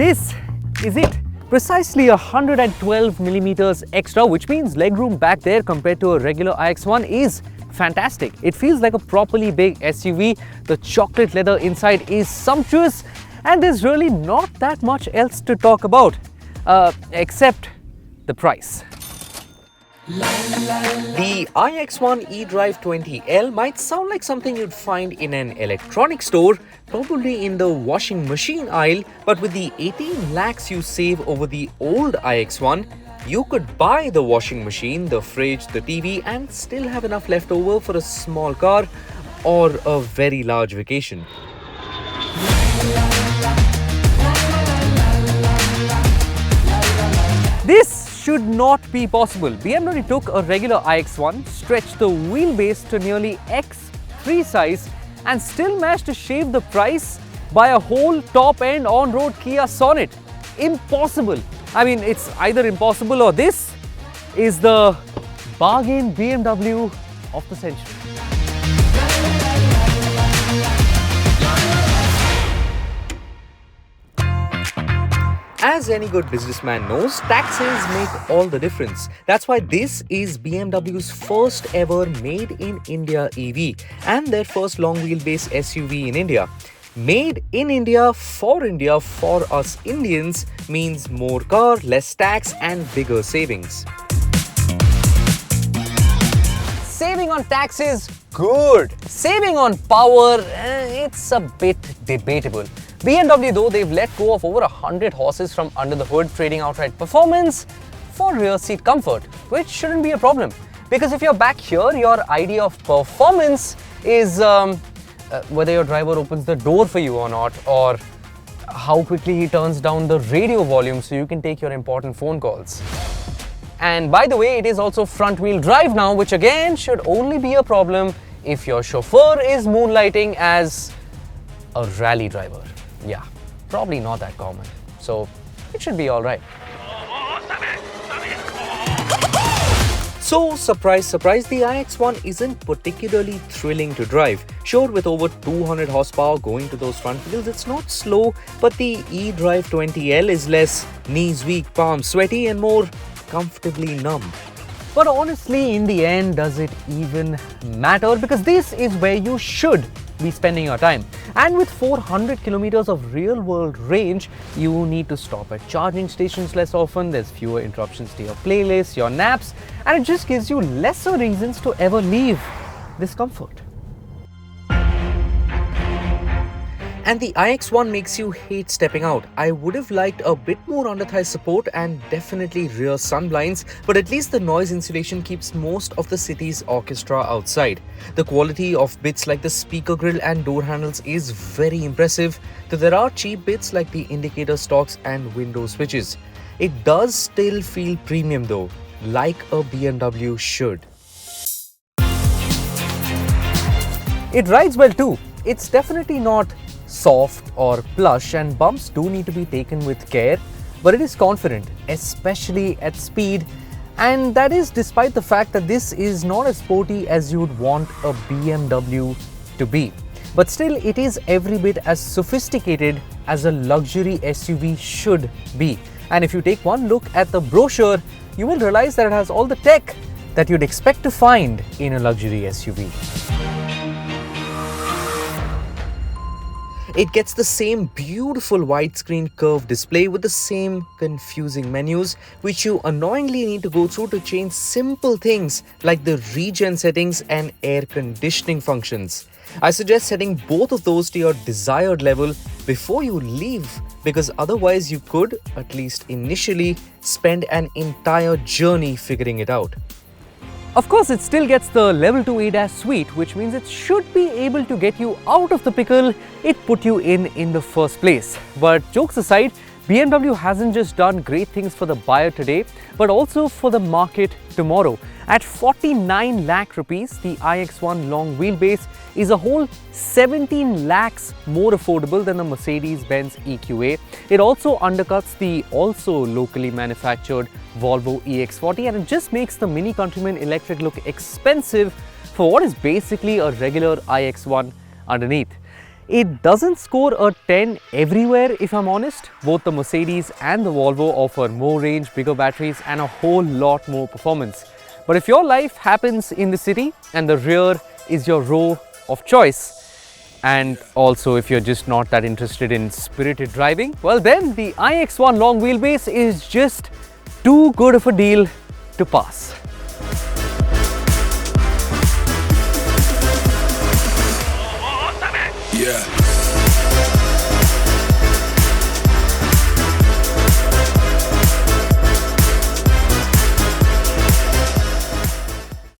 this is it. Precisely 112 millimeters extra, which means legroom back there compared to a regular iX1 is fantastic. It feels like a properly big SUV. The chocolate leather inside is sumptuous, and there's really not that much else to talk about except the price. The iX1 eDrive 20L might sound like something you'd find in an electronics store, probably in the washing machine aisle, but with the 18 lakhs you save over the old iX1, you could buy the washing machine, the fridge, the TV, and still have enough left over for a small car or a very large vacation. This should not be possible. BMW took a regular iX1, stretched the wheelbase to nearly X3 size, and still managed to shave the price by a whole top-end on-road Kia Sonet. Impossible. I mean, it's either impossible or this is the bargain BMW of the century. As any good businessman knows, taxes make all the difference. That's why this is BMW's first ever made in India EV and their first long wheelbase SUV in India. Made in India for us Indians means more car, less tax and bigger savings. Saving on taxes, good. Saving on power, it's a bit debatable. BMW though, they've let go of over 100 horses from under the hood, trading outright performance for rear seat comfort, which shouldn't be a problem. Because if you're back here, your idea of performance is whether your driver opens the door for you or not, or how quickly he turns down the radio volume so you can take your important phone calls. And by the way, it is also front-wheel drive now, which again should only be a problem if your chauffeur is moonlighting as a rally driver. Yeah, probably not that common, so it should be alright. So, surprise, surprise, the iX1 isn't particularly thrilling to drive. Sure, with over 200 horsepower going to those front wheels, it's not slow, but the eDrive 20L is less knees weak, palms sweaty and more comfortably numb. But honestly, in the end, does it even matter? Because this is where you should be spending your time. And with 400 kilometers of real-world range, you need to stop at charging stations less often, there's fewer interruptions to your playlist, your naps, and it just gives you lesser reasons to ever leave this comfort. And the iX1 makes you hate stepping out. I would have liked a bit more under-thigh support and definitely rear sunblinds, but at least the noise insulation keeps most of the city's orchestra outside. The quality of bits like the speaker grille and door handles is very impressive, though there are cheap bits like the indicator stalks and window switches. It does still feel premium though, like a BMW should. It rides well too. It's definitely not soft or plush, and bumps do need to be taken with care, but it is confident, especially at speed, and that is despite the fact that this is not as sporty as you'd want a BMW to be. But still, it is every bit as sophisticated as a luxury SUV should be. And if you take one look at the brochure, you will realize that it has all the tech that you'd expect to find in a luxury SUV. It gets the same beautiful widescreen curved display with the same confusing menus, which you annoyingly need to go through to change simple things like the regen settings and air conditioning functions. I suggest setting both of those to your desired level before you leave, because otherwise you could, at least initially, spend an entire journey figuring it out. Of course, it still gets the Level 2 ADAS suite, which means it should be able to get you out of the pickle it put you in the first place. But jokes aside, BMW hasn't just done great things for the buyer today, but also for the market tomorrow. At 49 lakh rupees, the iX1 long wheelbase is a whole 17 lakhs more affordable than the Mercedes-Benz EQA. It also undercuts the also locally manufactured Volvo EX40, and it just makes the Mini Countryman electric look expensive for what is basically a regular iX1 underneath. It doesn't score a 10 everywhere, if I'm honest. Both the Mercedes and the Volvo offer more range, bigger batteries and a whole lot more performance. But if your life happens in the city and the rear is your row of choice, and also if you're just not that interested in spirited driving, well then the iX1 long wheelbase is just too good of a deal to pass. Yeah.